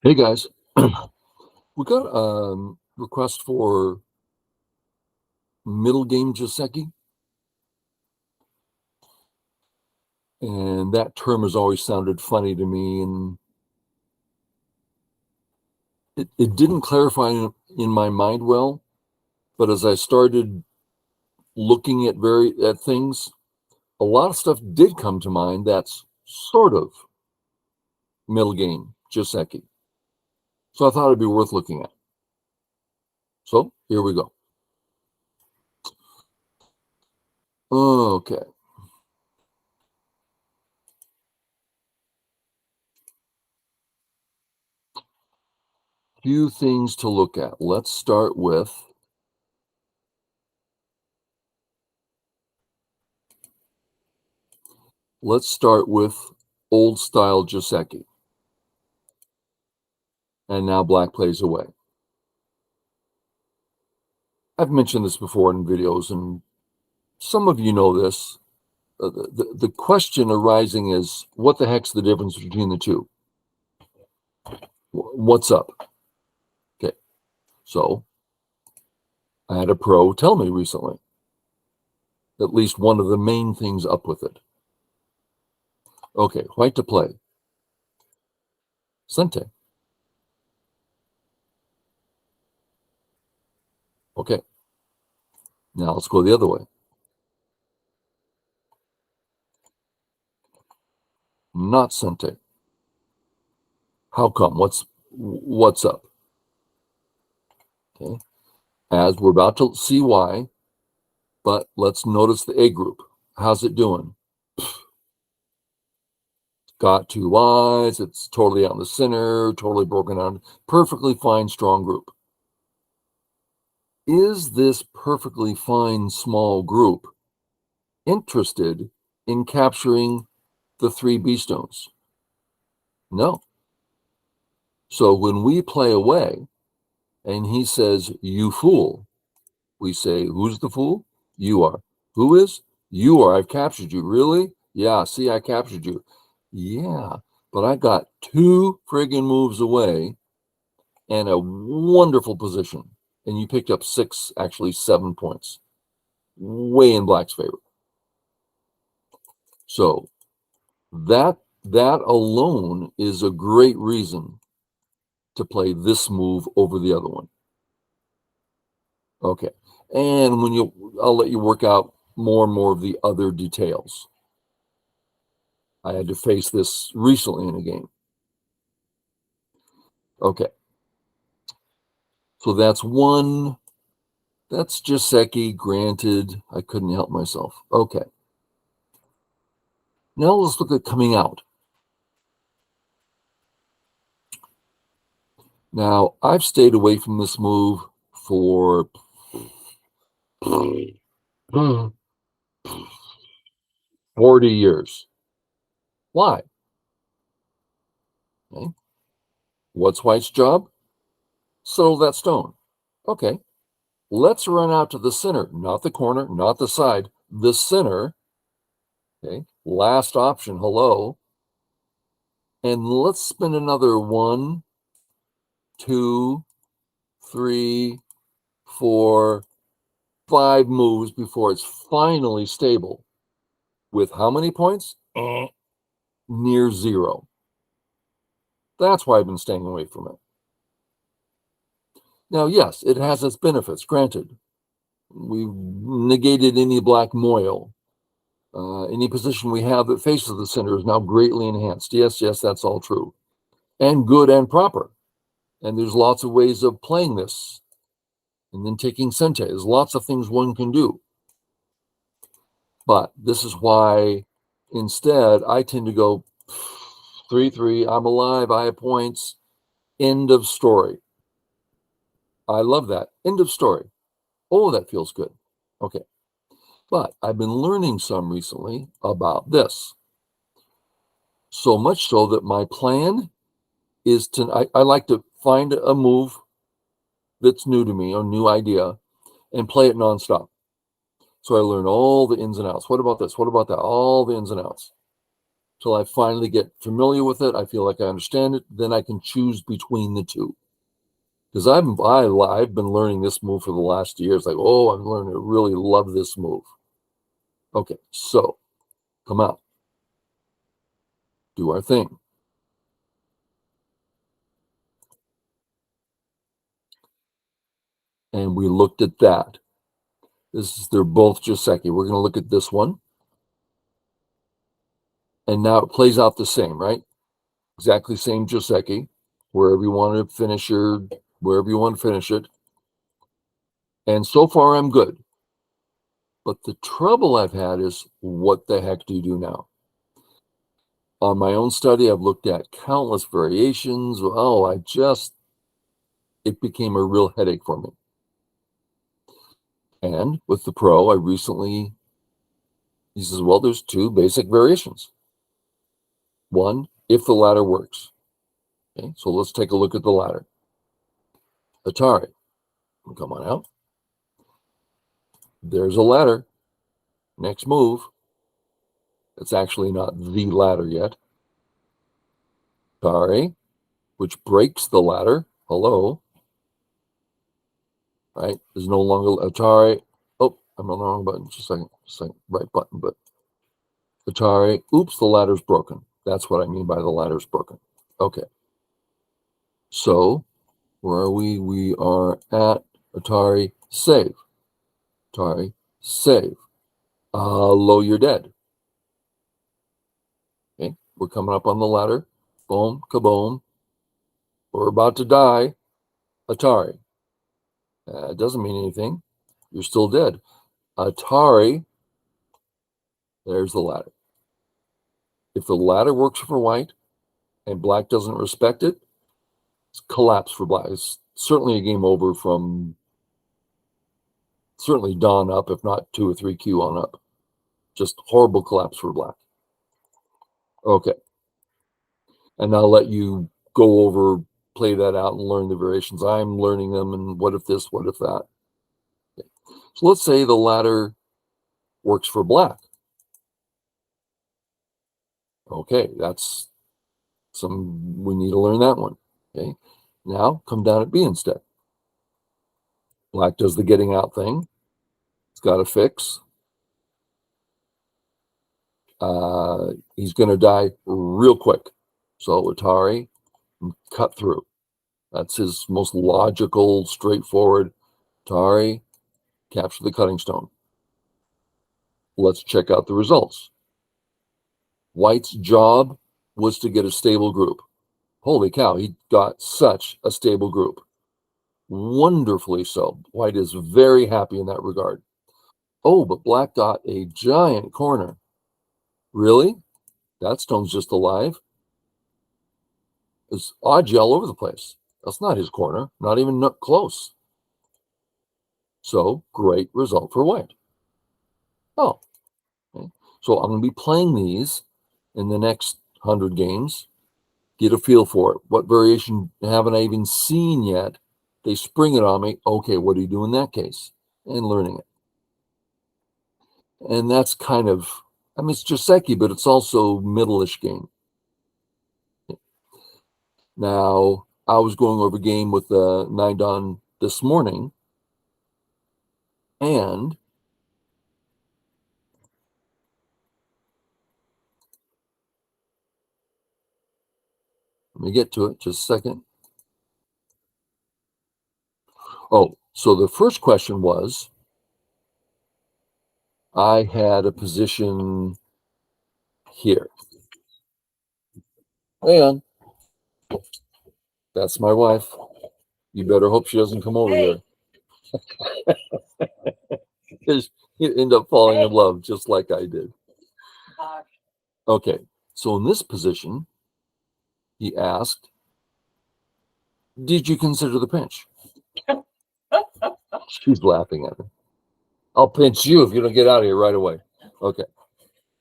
Hey guys, we got a request for Middlegame Joseki, and that term has always sounded funny to me, and it didn't clarify in my mind well, but as I started looking at things, a lot of stuff did come to mind that's sort of Middlegame Joseki. So I thought it'd be worth looking at. So here we go. Okay. Few things to look at. Let's start with old style Joseki. And now black plays away. I've mentioned this before in videos, and some of you know this. The question arising is, what the heck's the difference between the two? What's up? Okay, so I had a pro tell me recently at least one of the main things up with it. Okay, white to play. Sente. Okay, now let's go the other way. Not sente. How come? What's up? Okay, as we're about to see why, but let's notice the A group. How's it doing? Got two Ys, it's totally out in the center, totally broken down, perfectly fine, strong group. Is this perfectly fine, small group interested in capturing the three B stones? No. So when we play away and he says, you fool, we say, who's the fool? You are. Who is? You are. I've captured you. Really? Yeah, see, I captured you. Yeah, but I got two friggin' moves away and a wonderful position. And you picked up 6, actually 7 points. Way in black's favor. So that alone is a great reason to play this move over the other one. Okay. And I'll let you work out more and more of the other details. I had to face this recently in a game. Okay. So that's one. That's Joseki, granted. I couldn't help myself. Okay. Now let's look at coming out. Now, I've stayed away from this move for 40 years. Why? Okay. What's white's job? Settle that stone. Okay. Let's run out to the center, not the corner, not the side, the center. Okay. Last option, hello. And let's spin another 1, 2, 3, 4, 5 moves before it's finally stable. With how many points? Near 0. That's why I've been staying away from it. Now, yes, it has its benefits, granted. We've negated any black moil. Any position we have that faces the center is now greatly enhanced. Yes, that's all true. And good and proper. And there's lots of ways of playing this. And then taking sente. There's lots of things one can do. But this is why, instead, I tend to go 3-3. I'm alive. I have points. End of story. I love that. End of story. Oh, that feels good. Okay. But I've been learning some recently about this. So much so that my plan is I like to find a move that's new to me, or new idea, and play it nonstop. So I learn all the ins and outs. What about this? What about that? All the ins and outs. till I finally get familiar with it. I feel like I understand it. Then I can choose between the two. Because I've been learning this move for the last year. It's like, oh, I'm learning to really love this move. Okay, so come out. Do our thing. And we looked at that. They're both Joseki. We're going to look at this one. And now it plays out the same, right? Exactly same Joseki. Wherever you want to finish wherever you want to finish it. And so far I'm good. But the trouble I've had is, what the heck do you do now? On my own study, I've looked at countless variations. Oh, it became a real headache for me. And with the pro, he says, well, there's two basic variations. One, if the ladder works. Okay, so let's take a look at the ladder. Atari, come on out. There's a ladder. Next move. It's actually not the ladder yet. Atari, which breaks the ladder. Hello. Right? Is no longer Atari. Oh, I'm on the wrong button. Just a second. Right button, but Atari. Oops, the ladder's broken. That's what I mean by the ladder's broken. Okay. So, where are we? We are at Atari save. Atari save. Low, you're dead. Okay, we're coming up on the ladder. Boom, kaboom. We're about to die. Atari. It doesn't mean anything. You're still dead. Atari. There's the ladder. If the ladder works for white and black doesn't respect it, it's collapse for black. It's certainly a game over from certainly dawn up, if not 2 or 3Q on up. Just horrible collapse for black. Okay. And I'll let you go over, play that out and learn the variations. I'm learning them, and what if this, what if that. Okay. So let's say the ladder works for black. Okay, we need to learn that one. Okay, now come down at B instead. Black does the getting out thing. It's got a fix. He's going to die real quick. So Atari, cut through. That's his most logical, straightforward. Atari, capture the cutting stone. Let's check out the results. White's job was to get a stable group. Holy cow, he got such a stable group. Wonderfully so. White is very happy in that regard. Oh, but black got a giant corner. Really? That stone's just alive? There's oddgy all over the place. That's not his corner, not even close. So, great result for white. Oh, okay. So I'm going to be playing these in the next 100 games. Get a feel for it. What variation haven't I even seen yet? They spring it on me. Okay, what do you do in that case? And learning it. And that's kind of, it's Joseki, but it's also middle-ish game. Now, I was going over game with Nidon this morning, and let me get to it just a second. Oh, so the first question was, I had a position here. And that's my wife. You better hope she doesn't come over here. Because you end up falling in love just like I did. Okay, so in this position, he asked, did you consider the pinch? She's laughing at me. I'll pinch you if you don't get out of here right away. Okay.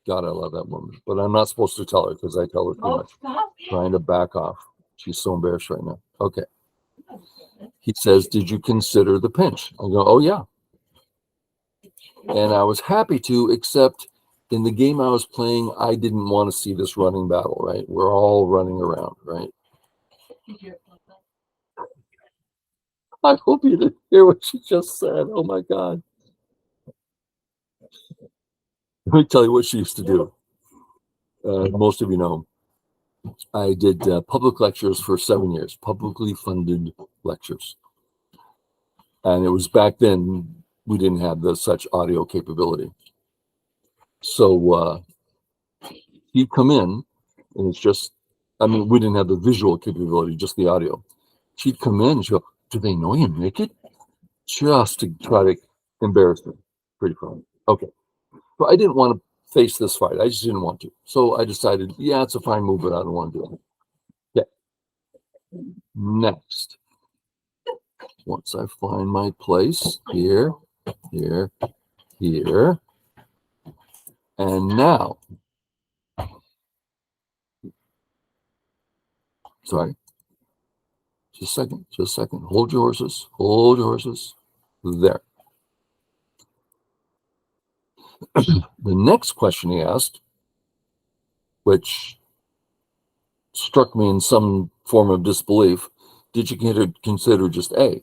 God, I love that woman. But I'm not supposed to tell her because I tell her too much. Trying to back off. She's so embarrassed right now. Okay. He says, did you consider the pinch? I go, oh, yeah. And I was happy to, except in the game I was playing, I didn't want to see this running battle, right? We're all running around, right? I hope you didn't hear what she just said. Oh my God. Let me tell you what she used to do. Most of you know, I did public lectures for 7 years, publicly funded lectures. And it was back then, we didn't have such audio capability. So he'd come in, and it's just, I mean, we didn't have the visual capability, just the audio. She'd come in and she'd go, "Do they know you're naked?" Just to try to embarrass me. Pretty funny. Okay. So I didn't want to face this fight. I just didn't want to. So I decided, yeah, it's a fine move, but I don't want to do it. Okay. Next. Once I find my place here, here, here, and now, sorry, just a second. Hold your horses. Hold your horses. There. The next question he asked, which struck me in some form of disbelief, did you consider just A?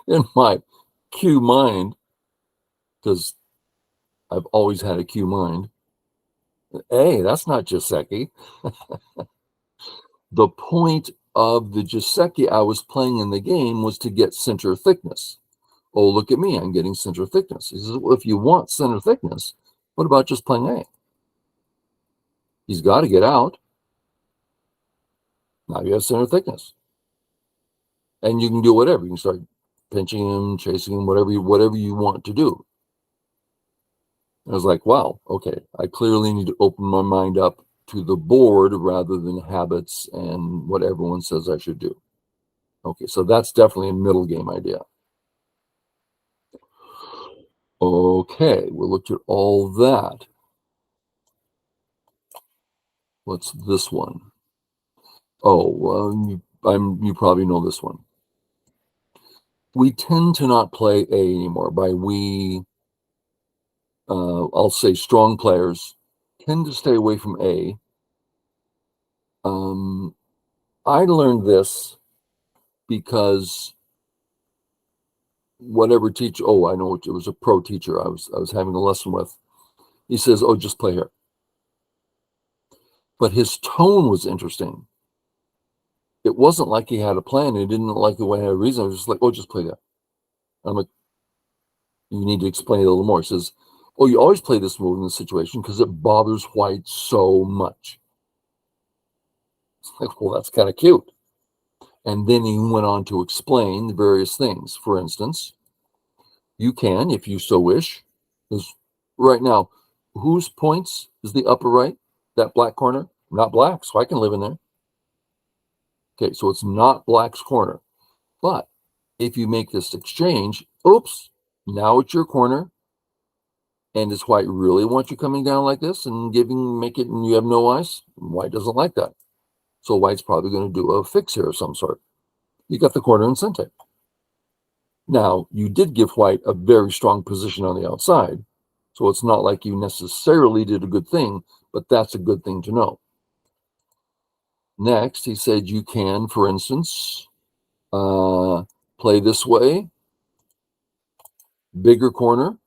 In my Q mind, because I've always had a Q mind, A, that's not Joseki. The point of the Joseki I was playing in the game was to get center thickness. Oh, look at me, I'm getting center thickness. He says, well, if you want center thickness, what about just playing A? He's got to get out. Now you have center thickness. And you can do whatever. You can start pinching him, chasing him, whatever you want to do. I was like, wow, okay, I clearly need to open my mind up to the board rather than habits and what everyone says I should do. Okay, so that's definitely a middle game idea. Okay, we looked at all that. What's this one? Oh, you probably know this one. We tend to not play A anymore. By we, I'll say strong players tend to stay away from A. I learned this because whatever teacher, oh, I know it was a pro teacher I was having a lesson with. He says, "Oh, just play here." But his tone was interesting. It wasn't like he had a plan. He didn't like the way I had a reason. I was just like, "Oh, just play that." I'm like, "You need to explain it a little more." He says, "Oh, you always play this move in this situation because it bothers white so much." It's like, well, that's kind of cute. And then he went on to explain the various things. For instance, you can, if you so wish, because right now, whose points is the upper right? That black corner? Not black, so I can live in there. Okay, so it's not black's corner. But if you make this exchange, oops, now it's your corner. And does white really want you coming down like this and make it, and you have no ice? White doesn't like that. So white's probably going to do a fix here of some sort. You got the corner and center. Now, you did give white a very strong position on the outside, so it's not like you necessarily did a good thing, but that's a good thing to know. Next, he said you can, for instance, play this way, bigger corner.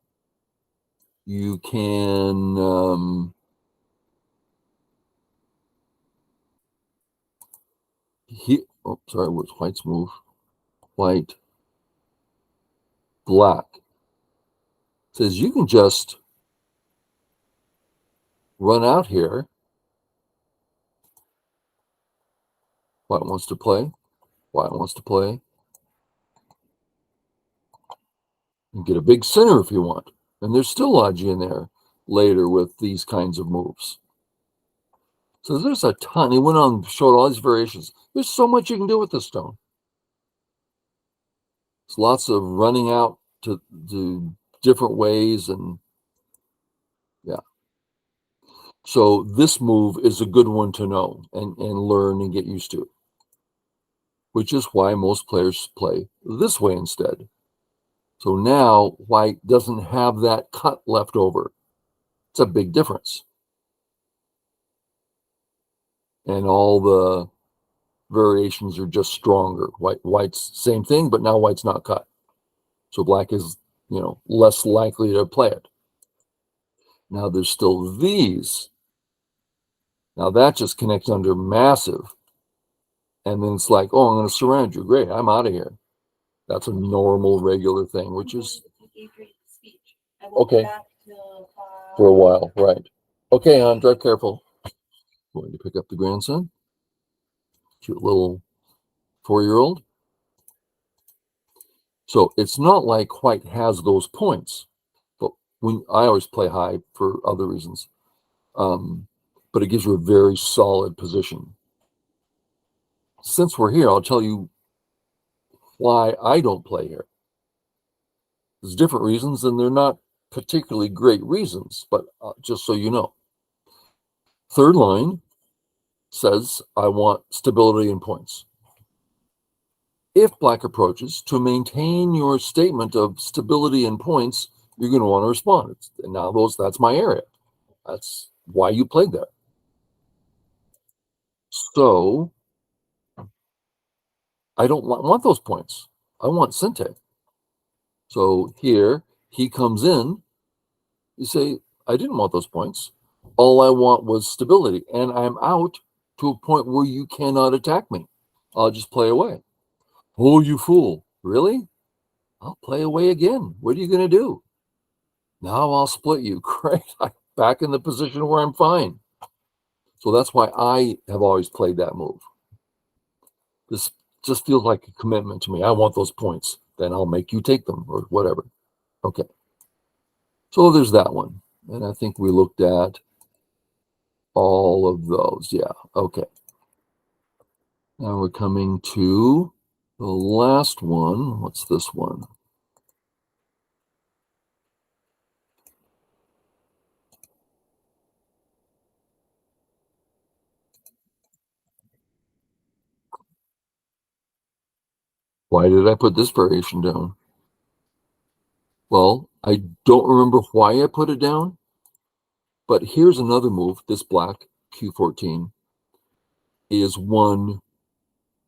You can oh, sorry, what's white's move? White, black. Says you can just run out here. White wants to play. White wants to play. You get a big center if you want. And there's still logic in there later with these kinds of moves. So there's a ton. He went on and showed all these variations. There's so much you can do with this stone. There's lots of running out to different ways, and yeah. So this move is a good one to know and learn and get used to, which is why most players play this way instead. So now white doesn't have that cut left over. It's a big difference. And all the variations are just stronger. White's same thing, but now white's not cut. So black is, less likely to play it. Now there's still these. Now that just connects under massive. And then it's like, oh, I'm going to surround you. Great, I'm out of here. That's a normal, regular thing, which is okay for a while, right? Okay, hon, drive careful. Going to pick up the grandson. Cute little 4-year-old. So it's not like white has those points, but I always play high for other reasons. But it gives you a very solid position. Since we're here, I'll tell you why I don't play here. There's different reasons, and they're not particularly great reasons, but just so you know. Third line says, I want stability and points. If black approaches, to maintain your statement of stability and points, you're going to want to respond. And now that's my area. That's why you played there. So I don't want those points. I want Sente. So here he comes in. You say, I didn't want those points. All I want was stability. And I'm out to a point where you cannot attack me. I'll just play away. Oh, you fool. Really? I'll play away again. What are you going to do? Now I'll split you. Great. I'm back in the position where I'm fine. So that's why I have always played that move. This just feels like a commitment to me. I want those points. Then I'll make you take them or whatever. Okay. So there's that one. And I think we looked at all of those. Yeah. Okay. Now we're coming to the last one. What's this one? Why did I put this variation down? Well, I don't remember why I put it down, but here's another move. This black Q14 is one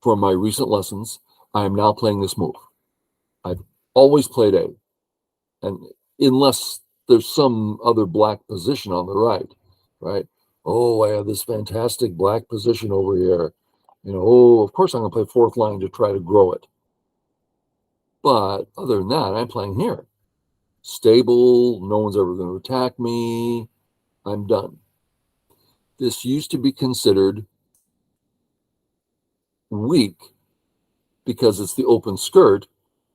from my recent lessons. I am now playing this move. I've always played A, and unless there's some other black position on the right? Oh, I have this fantastic black position over here. Oh, of course I'm going to play fourth line to try to grow it. But other than that, I'm playing here. Stable, no one's ever going to attack me. I'm done. This used to be considered weak because it's the open skirt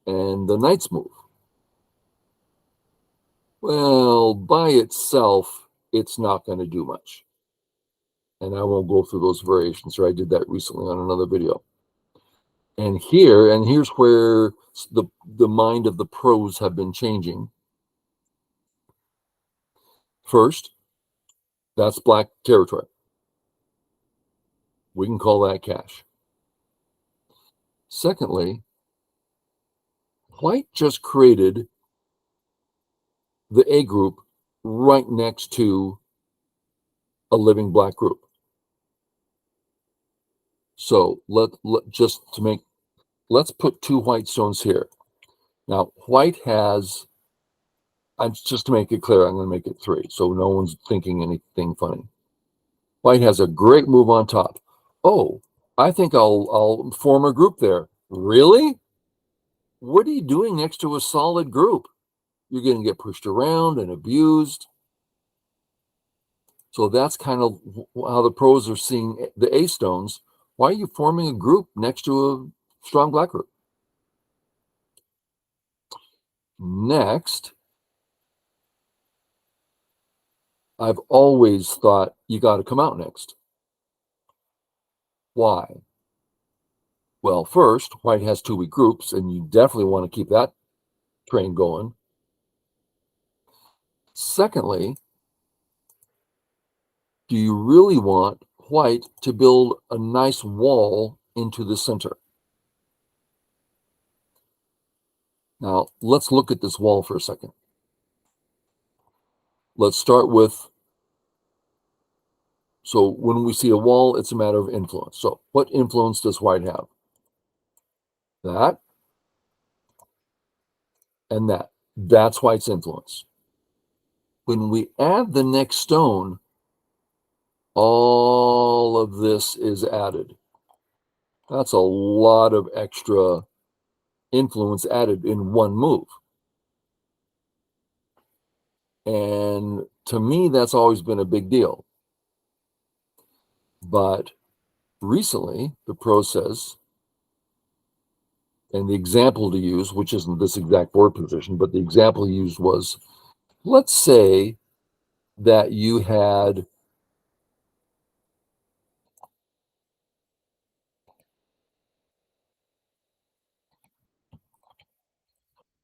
and the knight's move. Well, by itself, it's not going to do much. And I won't go through those variations, or I did that recently on another video. And here's where the mind of the pros have been changing. First, that's black territory. We can call that cash. Secondly, white just created the A group right next to a living black group. So let's put 2 white stones here. Now, white has, just to make it clear, I'm going to make it 3, so no one's thinking anything funny. White has a great move on top. Oh, I think I'll form a group there. Really? What are you doing next to a solid group? You're going to get pushed around and abused. So that's kind of how the pros are seeing the A stones. Why are you forming a group next to a strong black group? Next, I've always thought you got to come out next. Why? Well, first, white has 2 weak groups, and you definitely want to keep that train going. Secondly, do you really want white to build a nice wall into the center? Now, let's look at this wall for a second. Let's start with, so when we see a wall, it's a matter of influence. So what influence does white have? That and that. That's white's influence. When we add the next stone, all of this is added. That's a lot of extra influence added in one move. And to me, that's always been a big deal. But recently, the pro says, and the example to use, which isn't this exact board position, but the example used was, let's say that you had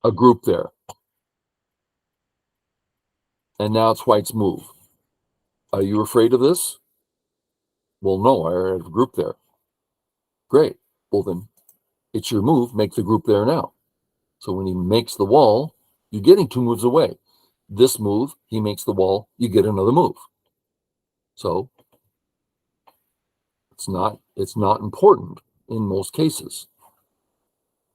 a group there, and now it's white's move. Are you afraid of this? Well, no, I have a group there. Great. Well, then it's your move. Make the group there now. So when he makes the wall, you're getting 2 moves away. This move, he makes the wall, you get another move. So it's not important in most cases.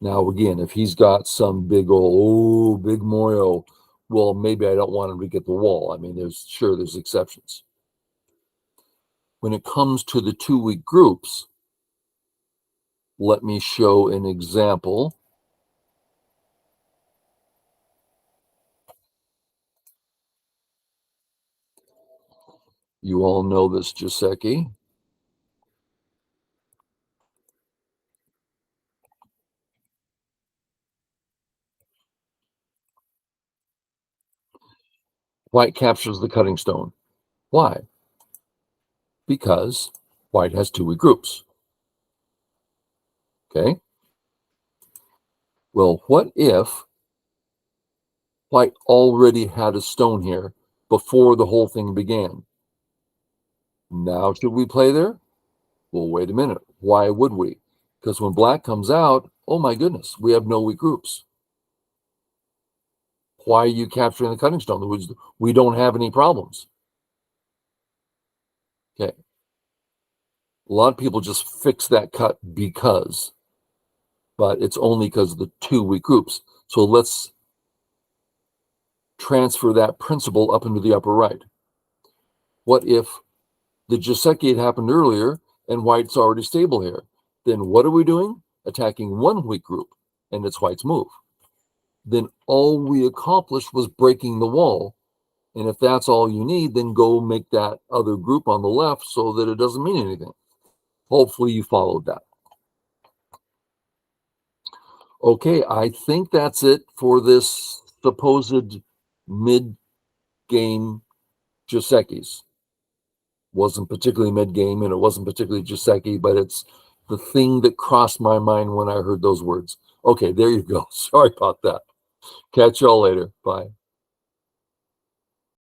Now, again, if he's got some big moyo, well, maybe I don't want him to get the wall. I mean, there's exceptions. When it comes to the 2 weak groups, let me show an example. You all know this Joseki. White captures the cutting stone. Why? Because white has 2 weak groups. Okay? Well, what if white already had a stone here before the whole thing began? Now should we play there? Well, wait a minute. Why would we? Because when black comes out, oh my goodness, we have no weak groups. Why are you capturing the cutting stone? We don't have any problems. Okay. A lot of people just fix that cut because, but it's only because of the 2 weak groups. So let's transfer that principle up into the upper right. What if the Joseki had happened earlier and white's already stable here? Then what are we doing? Attacking 1 weak group, and it's white's move. Then all we accomplished was breaking the wall. And if that's all you need, then go make that other group on the left so that it doesn't mean anything. Hopefully you followed that. Okay, I think that's it for this supposed mid-game Josekis. Wasn't particularly mid-game, and it wasn't particularly Joseki, but it's the thing that crossed my mind when I heard those words. Okay, there you go. Sorry about that. Catch y'all later. Bye.